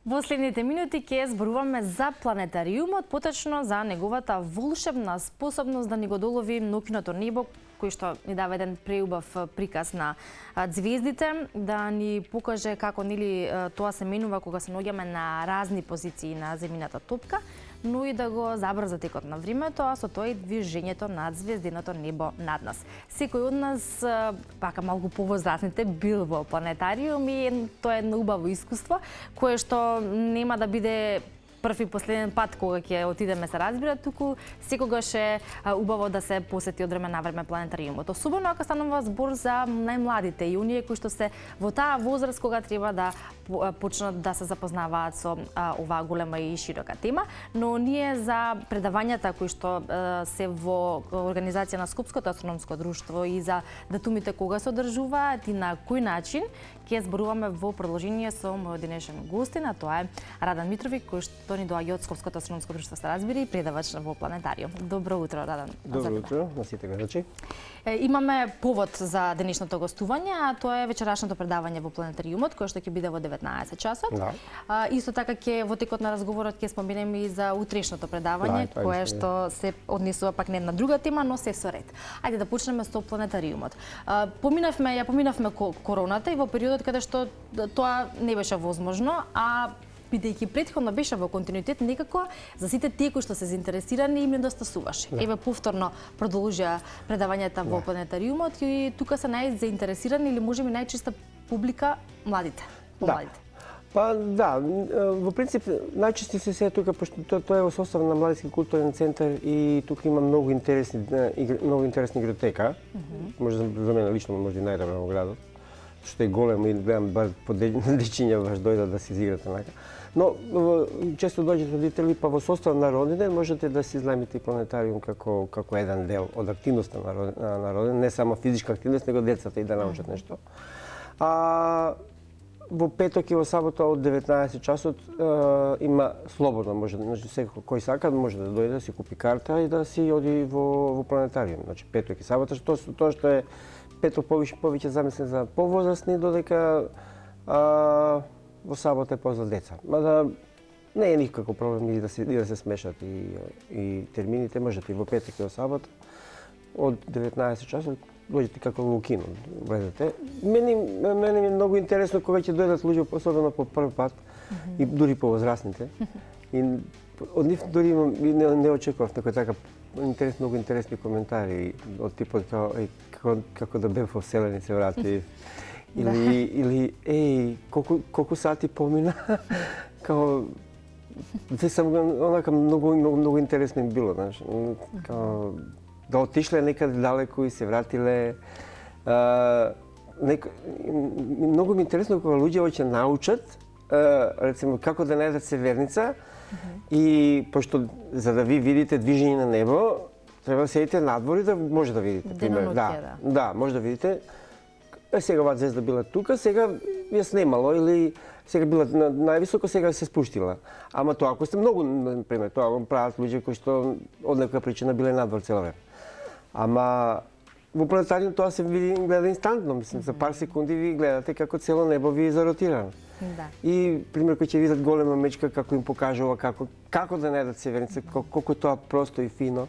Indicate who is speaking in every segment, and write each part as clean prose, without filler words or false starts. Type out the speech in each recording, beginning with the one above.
Speaker 1: Во следните минути ќе зборуваме за планетариумот, поточно за неговата волшебна способност да ни го долови ноќното небо, кој што ни дава еден преубав приказ на ѕвездите, да ни покаже како тоа се менува кога се наоѓаме на разни позиции на земјината топка, но и да го забрза текот на времето, а со тоа и движењето над звездиното небо над нас. Секој од нас, пака малку повозрасните, бил во планетариум и тоа е едно убаво искуство, кое што нема да биде прв и последен пат кога ќе отидеме, се разбира, туку секогаш е убаво да се посети од време на време планетариумот. Особено ако станува збор за најмладите и оние кои што се во таа возраст кога треба да почнат да се запознаваат со оваа голема и широка тема, но ние за предавањата кои што се во организација на Скопското астрономско друштво и за датумите кога се одржуваат и на кој начин ќе зборуваме во продолжение со мојот денешен гостин, а тоа е Радан Митровиќ, кој што ни доаѓа од Скопското астрономско друштво, се разбира, и предавач во планетариум. Добро утро, Радан.
Speaker 2: Добро утро на сите гледачи.
Speaker 1: Имаме повод за денешното гостување, а тоа е вечерашното предавање во планетариумот, кое што ќе биде во 19 часот.
Speaker 2: Да.
Speaker 1: Исто така ќе во текот на разговорот ќе споменеме и за утрешното предавање, кое што се однесува пак на една друга тема, но се со ред. Ајде да почнеме со планетариумот. Поминавме короната и во периодот каде што тоа не беше возможно, а бидејќи претходно беше во континуитет, некако за сите тие кои што се заинтересирани им недостасуваше. Еве повторно продолжија предавањата во планетариумот и тука се најзаинтересирани или можеби најчеста публика младите, помладите.
Speaker 2: Па да, во принцип најчесто се тука, пошто тоа е во состав на Младински културен центар и тука има многу интересни игротека. Може за мене лично може и најдобра во градот, што е голем и гледам бар по дечиња баш дојдат да се изиграт онака. Но често доаѓаат родители, па во состав на родиден можете да си изнајмите планетариум како еден дел од активноста на родиден, не само физичка активност, него децата и да научат нешто. Во петок и во сабота од 19 часот има слободно, може секој кој сака може да дојде да си купи карта и да си оди во планетариум. Значи петок и сабота, тоа што е петок повеќе замислен за повозрастни, додека во сабота е за деца. Мада не е никако проблем и да се смешат и термините, можете и во петок и во сабота од 19 часот дојдете како во кино, гледате. Мене ми е многу интересно кога ќе дојдат луѓе, особено по прв пат, и дури повозрастните. И од нив дури не очекував некој така многу интересни коментари од типот како да бев во Вселени се врати. Или колку сати помина. Као онака многу интересно им било, знаеш. Да отишле некаде далеку и се вратиле. Многу ми интересно кога луѓе ќе научат, рецимо, како да најдат северница и пошто за да ви видите движење на небо, треба да седите надвор и да може да видите. Да, може да видите. Сега оваа звезда била тука, сега ја снемало или сега била највисоко, сега се спуштила. Ама тоа ако сте многу, например, тоа го прават луѓе кои што од некоја причина биле надвор цело време. Ама во планетариум тоа се гледа инстантно, мислам, за пар секунди ви гледате како цело небо ви е заротирано.
Speaker 1: Да.
Speaker 2: И пример кој ќе видат голема мечка како им покажува како да најдат северница, колку тоа просто и фино.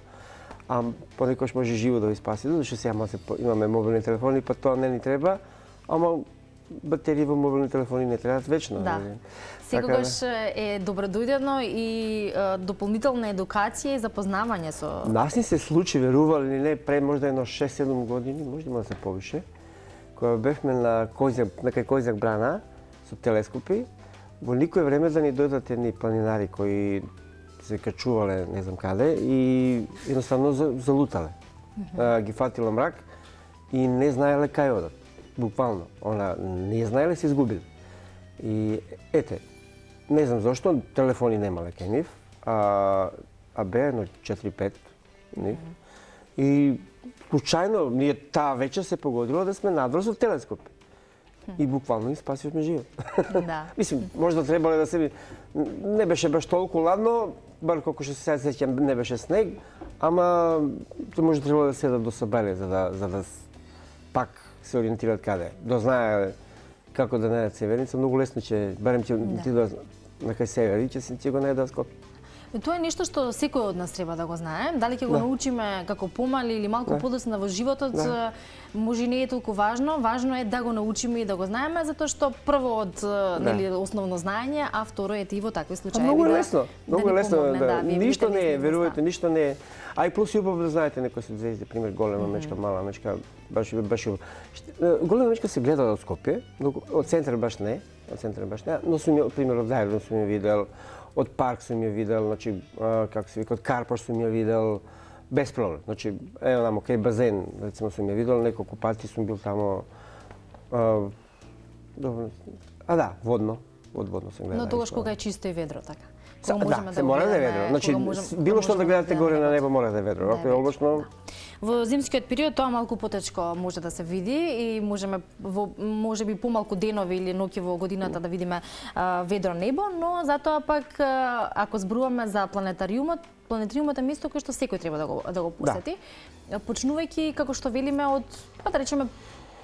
Speaker 2: А понекогаш може живо да ви спаси, зашто сега имаме мобилни телефони, па тоа не ни треба, ама батерии во мобилни телефони не требаат вечно.
Speaker 1: Да. Секогаш е добродојдено и дополнителна едукација и запознавање со...
Speaker 2: Нас ни се случи, верували или не, пред можда едно 6-7 години, може да се повише, кога бевме на кај Којзак брана со телескопи, во никое време да ни дојдат едни планинари кои се качувале не знам каде и едноставно залутале. Ги фатило мрак и не знаеле кај одат. Буквално. Она не знаеле, се изгубили. И ете, не знам зошто, телефони немале кај нив, а бе едно 4-5 нив. И случајно, ние таа вечер се погодило да сме надвор со телескоп. И буквално ни спасивме живот.
Speaker 1: Да.
Speaker 2: Мислим, можда требале да се... Не беше баш толку ладно, бар колку што се сеќам не беше снег, ама може требало да седат до Сабеле за да пак се ориентират каде. Да знае како да најдат северница, многу лесно ќе, барем ќе ти да на кај север и ќе го најдат Скопје.
Speaker 1: Тоа е нешто што секој од нас треба да го знае. Дали ќе го научиме како помали или малку подоцна во животот, може и не е толку важно. Важно е да го научиме и да го знаеме, затоа што прво од нели основно знаење, а второ е и во такви случаи.
Speaker 2: Многу лесно, многу лесно.
Speaker 1: Ништо
Speaker 2: не е, верувате, ништо не е. А и плюс убаво да знаете некои се звезди, пример голема мечка, мала мечка, баш голема мечка се гледа од Скопје, од центар баш не, но сум ја пример од Ајрон сум ја видел. Од парк сум ја видел, значи, како се вика, од Карпош сум ја видел, без проблем. Значи, ево намо, кај базен, рецимо сум ја видел, неколку пати сум бил тамо, водно сум гледал.
Speaker 1: Но тогаш кога е чисто и ведро, така?
Speaker 2: Да, се мора да е ведро. Значи, било што да гледате горе на небо мора да е ведро. Ако е облачно...
Speaker 1: Во зимскиот период тоа малку потечко може да се види и можеме можеби помалку денови или ноќи во годината да видиме ведро небо, но затоа пак ако зборуваме за планетариумот е место кое што секој треба да го посети. Почнувајќи како што велиме од, па да речеме,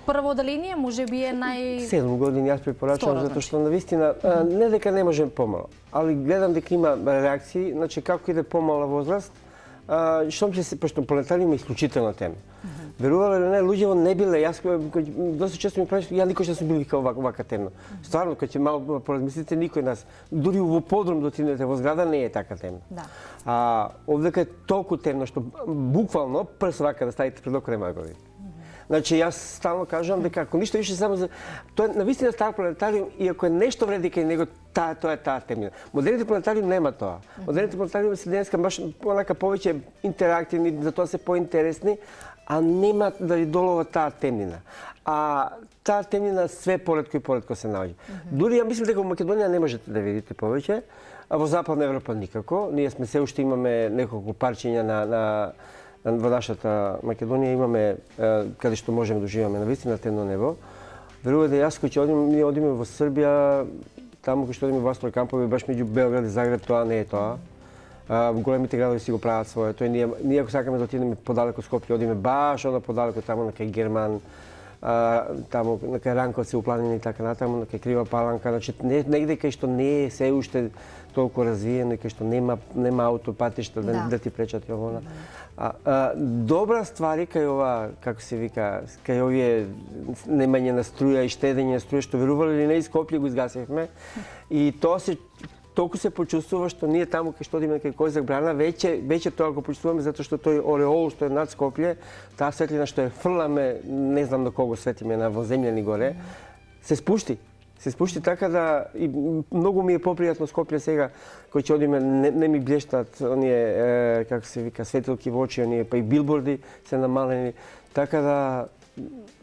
Speaker 1: прво оделение, можеби е
Speaker 2: 7 години јас препорачувам, затоа што навистина не дека не можем помало, али гледам дека има реакции, значи како иде помала возраст, што ќе се, пошто планетариум е исклучителна тема. Верувале или не, луѓето не биле, јас доста често ми правиш, ја никош не сум бил вика овака темно. Стварно, кога ќе малку поразмислите, никој нас, дури во подрум да отидете во зграда, не е така темно. Да. Овдека е толку темно што буквално прс вака да ставите пред око нема да го видите. Значи, јас стално кажувам дека ако ништо више само за... Тоа е навистина стар планетариум и ако е нешто вреди кај него, тоа е таа темнина. Модерните планетариум нема тоа. Модерните планетариум се денеска баш онака повеќе интерактивни, затоа се поинтересни, а нема да ви долова таа темнина. А таа темнина све поретко и поретко се наоѓа. Дури ја мислам дека во Македонија не можете да видите повеќе, а во Западна Европа никако. Ние сме се уште имаме неколку парчиња во нашата Македонија имаме каде што можеме да уживаме на вистина темно небо. Верувате, јас кој ќе ние одиме во Србија, таму кој што одиме во астрокампови, баш меѓу Белград и Загреб, тоа не е тоа. Големите градови си го прават своето. Ние ако сакаме да отидеме подалеку Скопје, одиме баш оно подалеку таму на кај Герман, таму на кај Ранковци, упланини и така натаму, на кај Крива Паланка, значи негде кај што не е се уште толку развиено и кај што нема аутопатишта да ти пречат и ово. Добра ствари кај ова, како се вика, кај овие немање на струја и штедење на струја, што верували или не, Скопје го изгасивме. И тоа се толку се почувствува што ние таму кај што одиме кај Којзак брана, веќе тоа го почувствуваме затоа што тој ореол што е над Скопје, таа светлина што е фрламе, не знам до кого светиме на воземјани горе, се спушти. Се спушти така да и многу ми е попријатно Скопје сега кој ќе одиме не ми блештат оние како се вика светилки во очи, оние па и билборди се намалени, така да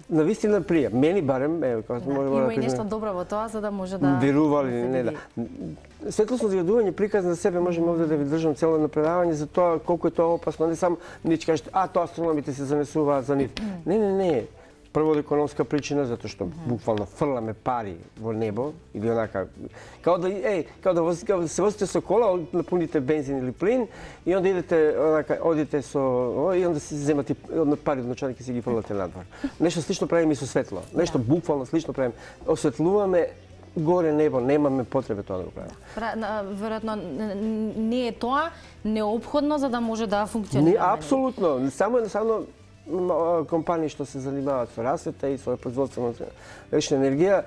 Speaker 2: навистина прија. Мене барем, како можеме да
Speaker 1: има и нешто добро во тоа за да може да
Speaker 2: верували или не да. Светлосно зградување приказ на себе можеме овде да ви држам цело едно предавање за тоа колку е тоа опасно, не само ние ќе кажете тоа астрономите се занесуваат за нив. Не. Прво од економска причина, затоа што буквално фрламе пари во небо или онака као да се возите со кола, напуните бензин или плин и онда одите со и онда се земате пари од новчаник и си ги фрлате надвор. Нешто слично правиме и со светло. Нешто буквално слично правиме. Осветлуваме горе небо, немаме потреба тоа да го правиме.
Speaker 1: Веројатно не е тоа неопходно за да може да функционира.
Speaker 2: Апсолутно, само едноставно компании што се занимаваат со расвета и со производство на електрична енергија,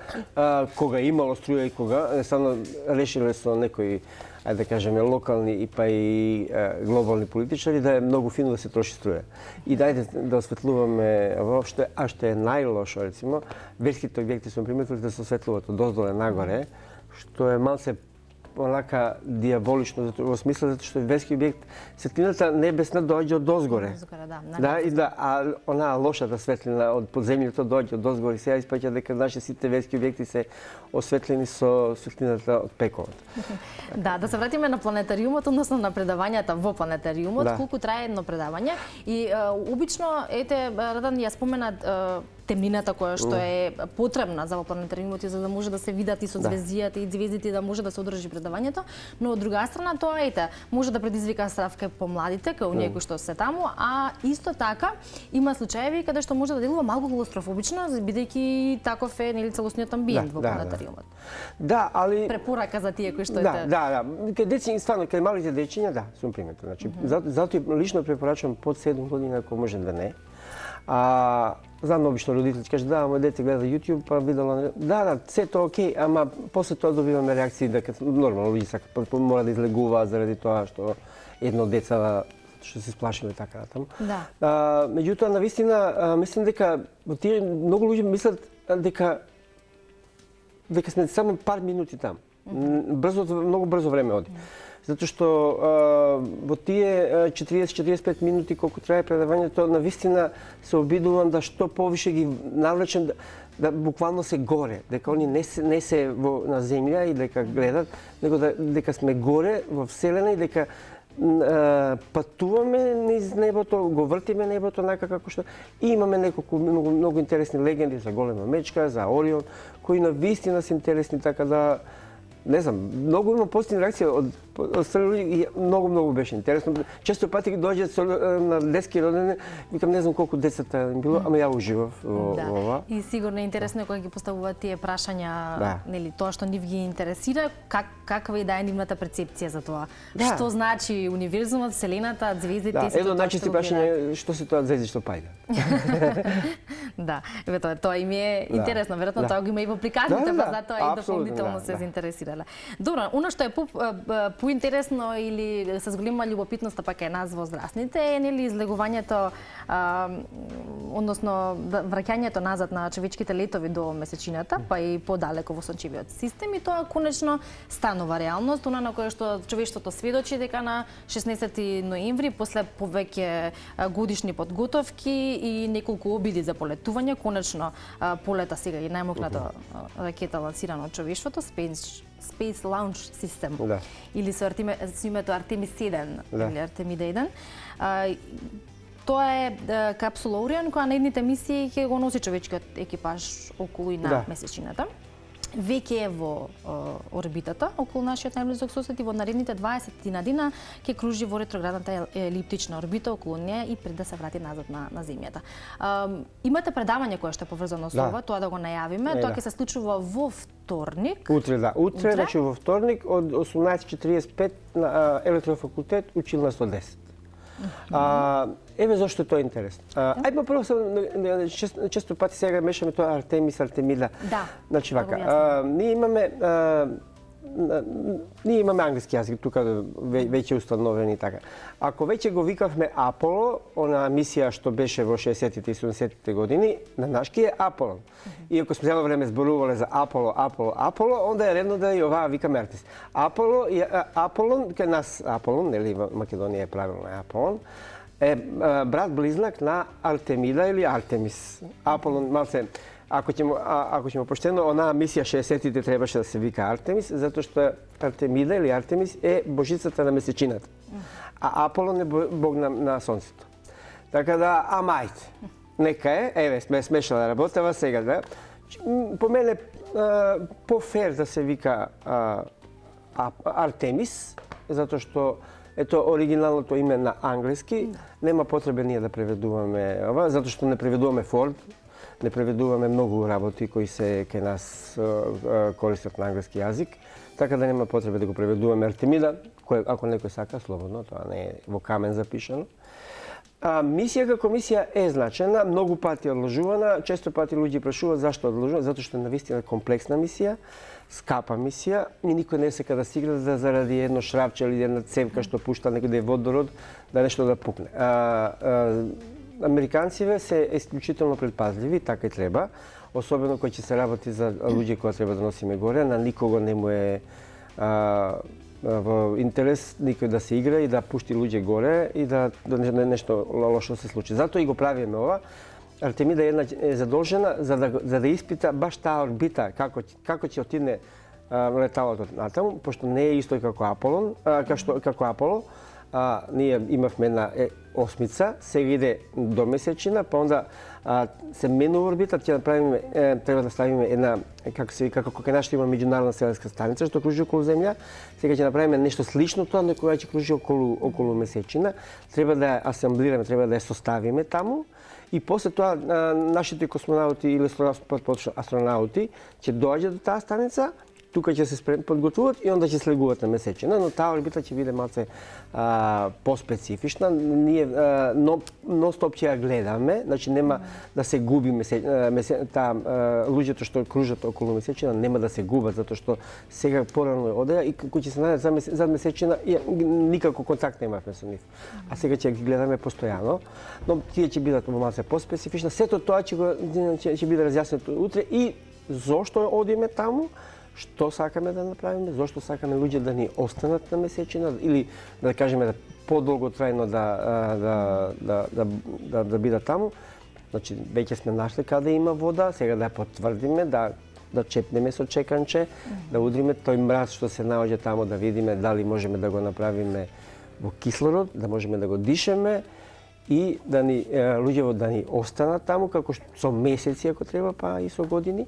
Speaker 2: кога имало струја и кога, едноставно решиле со некои, ајде да кажеме, локални и па и глобални политичари да е многу фино да се троши струја. И дајте да осветлуваме воопште, а што е најлошо, рецимо, верските објекти сме приметили да се осветлуват од доздоле нагоре, што е малце онака диаболично во смисла затоа што верски објект светлината небесна доаѓа од дозгоре. А онаа лошата светлина од подземјето доаѓа од дозгоре. Сега испаќа дека наши сите верски објекти се осветлени со светлината од пековот.
Speaker 1: Да се вратиме на планетариумот, односно на предавањата во планетариумот, колку трае едно предавање и обично Радан ја спомена темнината која што е потребна за во планетариумот и за да може да се видат и созвездијата и звездите и да може да се одржи предавањето, но од друга страна тоа може да предизвика страв кај помладите, кај оние кои што се таму, а исто така има случаеви каде што може да делува малку клаустрофобично, бидејќи таков е нели целосниот амбиент во планетариумот.
Speaker 2: Да, али
Speaker 1: препорака за тие кои што
Speaker 2: Да. Кај деци, стварно, кај малите дечиња, да, сум приметен. Значи, затоа лично препорачувам под 7 години ако може да не. Знам обично родители кажат да, мој дете гледа YouTube, па видела да, се тоа окей, ама после тоа добиваме реакции дека нормално луѓе сакат мора да излегуваат заради тоа што едно деца што се сплашиле така натаму.
Speaker 1: Да.
Speaker 2: Меѓутоа навистина мислам дека тие многу луѓе мислат дека сме само пар минути таму. Многу брзо време оди. Затоа што во тие 40-45 минути колку трае предавањето, навистина се обидувам да што повише ги навлечем да буквално се горе, дека они не се на земја и дека гледат, него дека сме горе во вселена и дека патуваме низ небото, го вртиме небото нака како што и имаме неколку многу интересни легенди за голема мечка, за Орион, кои навистина се интересни, така да не знам, многу има позитивни реакции од страна луѓе и многу беше интересно. Често пати доаѓаат на детски родени, викам не знам колку децата им било, ама ја уживав во ова.
Speaker 1: И сигурно е интересно кога ги поставуваат тие прашања, нели, тоа што нив ги интересира, каква е нивната перцепција за тоа. Што значи универзумот, вселената, звездите и се тоа.
Speaker 2: Едно најчести прашање што се тоа звезди што паѓа.
Speaker 1: Да, тоа им е интересно, веројатно тоа го има и во приказните, па затоа и дополнително се заинтересирале. Добро, она што е поинтересно или се зголема љубопитноста пак е нас возрастните е нели излегувањето, односно враќањето назад на човечките летови до месечината, па и подалеку во сончевиот систем, и тоа конечно станува реалност, она на која што човештвото сведочи дека на 16 ноември после повеќе годишни подготовки и неколку обиди за полетување, конечно полета сега и најмокната ракета лансирана од човештвото, Space Launch System, или со името Артемис 1, или Артемида 1. Тоа е капсула Орион која на едните мисии ќе го носи човечкиот екипаж околу и на месечината. Веќе е во орбитата околу нашиот најблизок сосед и во наредните 20 дена ќе кружи во ретроградната елиптична орбита околу неа и пред да се врати назад на земјата. Имате предавање кое што е поврзано со ова, тоа да го најавиме, тоа ќе се случува во вторник.
Speaker 2: Утре, значи во вторник од 18:45 на Електрофакултет, училна 110. Еве зошто тоа е интересно. Ајде прво често пати сега мешаме тоа Артемис, Артемида. Значи вака, ние имаме англиски јазик тука веќе установени и така. Ако веќе го викавме Аполо, она мисија што беше во 60-тите и 70-тите години, на нашки е Аполон. И ако сме цело време зборувале за Аполо, онда е редно да и оваа викаме Артемис. Аполон, кај нас Аполон, нели во Македонија е правилно Аполон, е брат близнак на Артемида или Артемис. Аполон малце, ако ќе поштено, онаа мисија 60-тите требаше да се вика Артемис, затоа што Артемида или Артемис е божицата на месечината, а Аполон е бог на сонцето. Така да, амајте, нека е, еве, сме смешала работава сега, да. По мене по-фер да се вика Артемис, затоа што ето оригиналното име на англиски, нема потреба ние да преведуваме ова, затоа што не преведуваме Форд, не преведуваме многу работи кои се кај нас користат на англиски јазик, така да нема потреба да го преведуваме Артемида, кој ако некој сака слободно, тоа не е во камен запишано. Мисија како мисија е значена, многу пати одложувана, често пати луѓе прашуваат зашто одложувана, затоа што е навистина комплексна мисија, скапа мисија и никој не сака да стигне заради едно шрапче или една цевка што пушта некаде водород да нешто да пукне. Американците се исклучително предпазливи, така и треба, особено кој ќе се работи за луѓе кои треба да носиме горе, на никого не му е во интерес никој да се игра и да пушти луѓе горе и да нешто лошо се случи. Затоа и го правиме ова. Артемида е задолжена за да испита баш таа орбита, како ќе отидне леталото натаму, пошто не е исто како Аполо, ние имавме една осмица, сега иде до месечина, па онда се менува орбита, ќе направиме, треба да ставиме една, како се вика, како кај нас што има меѓународна селенска станица што кружи околу Земја, сега ќе направиме нешто слично тоа, но кога ќе кружи околу месечина, треба да ја асемблираме, треба да ја составиме таму. И после тоа нашите космонаути или астронаути ќе доаѓат до таа станица, тука ќе се подготвуваат и онда ќе слегуваат на месечина, но таа орбита ќе биде малце поспецифична. Ние нон-стоп ќе ја гледаме, значи нема да се губи луѓето што кружат околу месечина, нема да се губат, затоа што сега порано одеа и кога ќе се најдат зад месечина, никако контакт немавме со нив. А сега ќе ги гледаме постојано, но тие ќе бидат малце поспецифична. Сето тоа ќе биде разјаснето утре и зошто одиме таму, што сакаме да направиме, зошто сакаме луѓе да ни останат на месечина или да кажеме да подолготрајно да бидат таму. Значи веќе сме нашли каде има вода, сега да ја потврдиме, да чепнеме со чеканче, да удриме тој мраз што се наоѓа таму, да видиме дали можеме да го направиме во кислород, да можеме да го дишеме и да ни луѓето да ни останат таму како со месеци ако треба, па и со години,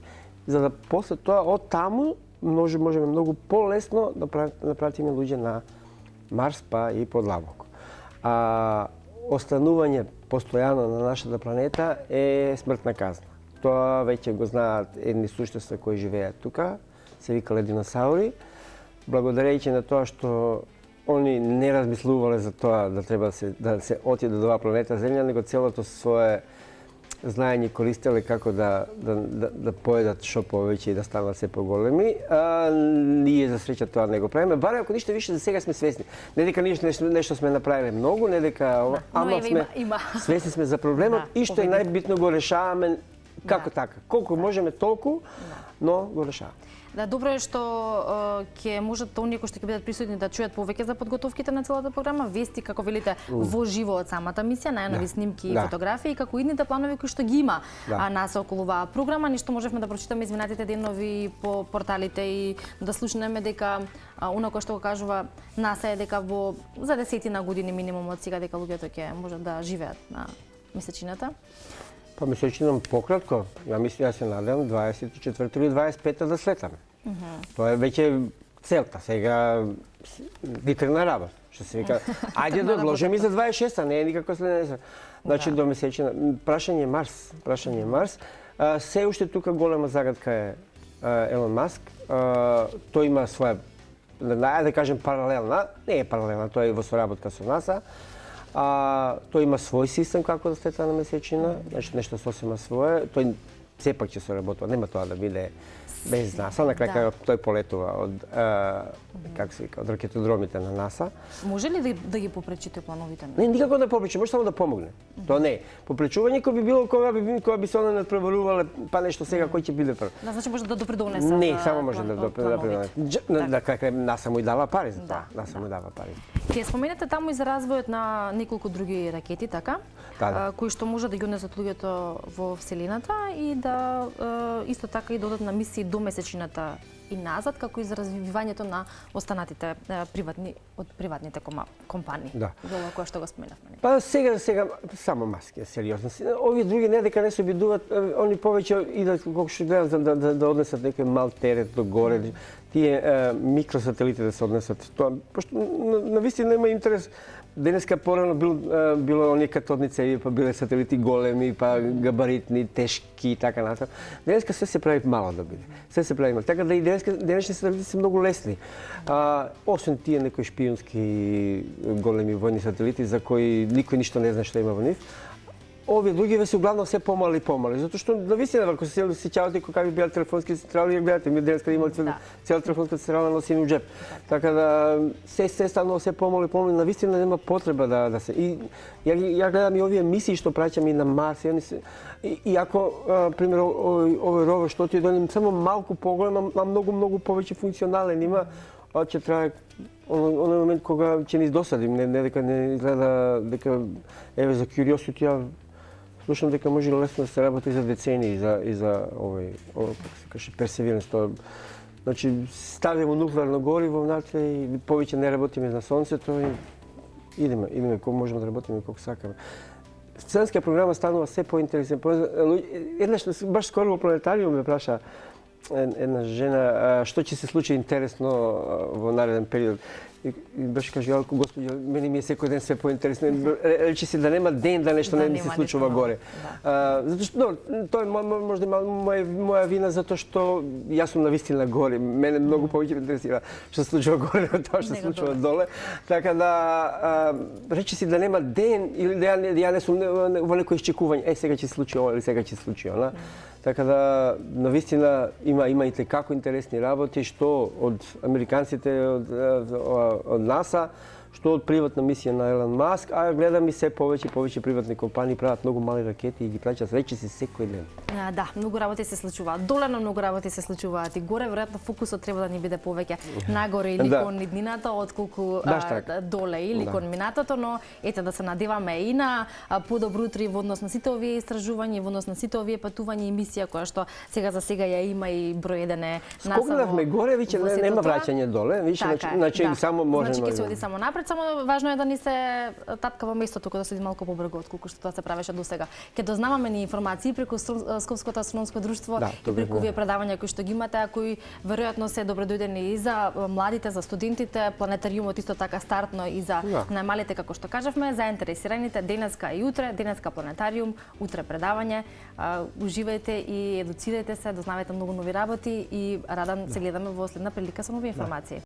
Speaker 2: за да после тоа од таму можеме многу полесно да пратиме луѓе на Марс па и подлабоко. Останување постојано на нашата планета е смртна казна. Тоа веќе го знаат едни суштества кои живеат тука, се викале диносаури. Благодарејќи на тоа што они не размислувале за тоа да треба да се отиде до оваа планета Земја, него целото свое знаење користеле како да поедат што повеќе и да станат се поголеми. Ние за среќа тоа не го правиме, барем ако ништо више за сега сме свесни. Не дека нешто сме направиле многу, не дека ама сме свесни сме за проблемот и што е најбитно го решаваме како така. Колку можеме толку, но го решаваме.
Speaker 1: Да, добро е што ќе можат оние кои што ќе бидат присутни да чујат повеќе за подготовките на целата програма, вести како велите во живо од самата мисија, најнови снимки и фотографии, како идните планови кои што ги има НАСА околу оваа програма. Ништо можевме да прочитаме изминатите денови по порталите и да слушнеме дека онако што го кажува НАСА е дека за 10 години минимум од сега дека луѓето ќе можат да живеат на месечината.
Speaker 2: Па месечина пократко, ја се надевам 24 или 25 да слетаме. Тоа е веќе целта, сега витрина работа, што се вика. Ајде да одложиме и за 26-та, не е никако следење. Значи до месечина. Прашање Марс. Се уште тука голема загадка е Елон Маск. Тој има своја, да кажем паралелна, не е паралелна, тој е во соработка со НАСА. Тој има свој систем како да слета на месечина, значи нешто сосема свое. Тој сепак ќе соработува, нема тоа да биде без НАСА. На крај тој полетува од како се вика, од ракетодромите на НАСА.
Speaker 1: Може ли да ги попречи тој плановите?
Speaker 2: Не, никако да попречи, може само да помогне. Тоа не е. Попречување кој би било кога би се она надпреварувале, па нешто сега кој ќе биде прв.
Speaker 1: Да, значи може да допридонесе.
Speaker 2: Не, само може да допридонесе. Да крај НАСА му дава пари за тоа. НАСА му дава пари.
Speaker 1: Ќе споменете таму и за развојот на неколку други ракети, така? Кои што може да ги однесат луѓето во вселината и да исто така и додат на мисии до месечината и назад, како и за развивањето на останатите приватните компании.
Speaker 2: Да.
Speaker 1: За ова кое што го споменавме.
Speaker 2: Па сега само маски, сериозно. Овие други не дека не се обидуваат, они повеќе идат колку што гледам да однесат некој мал терет до горе. Тие микросателити да се однесат. Тоа пошто навистина има интерес. Денеска порано било оние катодни цеви, па биле сателити големи, па габаритни, тешки и така натаму. Денеска се се прави мало да биде. Се се прави мало. Така да и денешни сателити се многу лесни. Освен тие некои шпиунски големи војни сателити за кои никој ништо не знае што има во нив. Овие други се углавно се помали, затоа што навистина ако се сеќавате кога би беа телефонски централи, гледате, ми денеска имаме цела телефонска централа носиме у джеп. Така да се станува се помали, навистина нема потреба да се. И ја гледам и овие мисии што праќаме и на Марс, и ако пример овој ровер што ти доним само малку поголем, а многу повеќе функционален има, ќе трае оној момент кога ќе ни досадим, не дека не изгледа дека еве за Curiosity ја слушам дека може лесно да се работи за децении и за овој како се каже Perseverance. Значи ставиме нуклеарно гориво внатре и повеќе не работиме на сонцето и Идеме, колку можеме да работиме, колку сакаме. Студентска програма станува се поинтересен. Еднаш, баш скоро во планетариум ме праша една жена што ќе се случи интересно во нареден период. И беше кажа, Јалко, господи, мене ми е секој ден све поинтересно. Речи се да нема ден да нешто не ми се случува горе. Затоа што, тоа е можда моја вина затоа што јас сум навистина горе. Мене многу повеќе ме интересира што се случува горе од тоа што се случува доле. Така да речи се да нема ден или да ја не сум во некој исчекување. Сега ќе се случи ова или сега ќе се случи она. Така да, навистина има и како интересни работи, што од американците, од НАСА, што од приватна мисија на Елон Маск, а гледам и се повеќе приватни компании прават многу мали ракети и ги плаќаат речи се секој ден.
Speaker 1: Да, многу работи се случуваат. Долено многу работи се случуваат и горе веројатно фокусот треба да ни биде повеќе нагоре или кон иднината отколку доле или кон минатото, но ете да се надеваме и на подобро утро во однос на сите овие истражувања, во однос на сите овие патувања и мисија која што сега за сега ја има и број 1 е НАСА.
Speaker 2: Скокнавме горе, виќе нема враќање доле, виќе значи само можеме.
Speaker 1: Значи ќе се оди само напред, само важно е да ни се тапка во местото тука да се оди малку побрзо отколку што тоа се правеше досега. Ќе дознаваме ни информации преку Скопското астрономско друштво и преку овие предавања кои што ги имате, а кои веројатно се добредојдени и за младите, за студентите, планетариумот исто така стартно и за најмалите како што кажавме, заинтересираните денеска и утре, денеска планетариум, утре предавање. Уживајте и едуцирајте се, дознавајте многу нови работи и радам се гледаме во следна прилика со нови информации.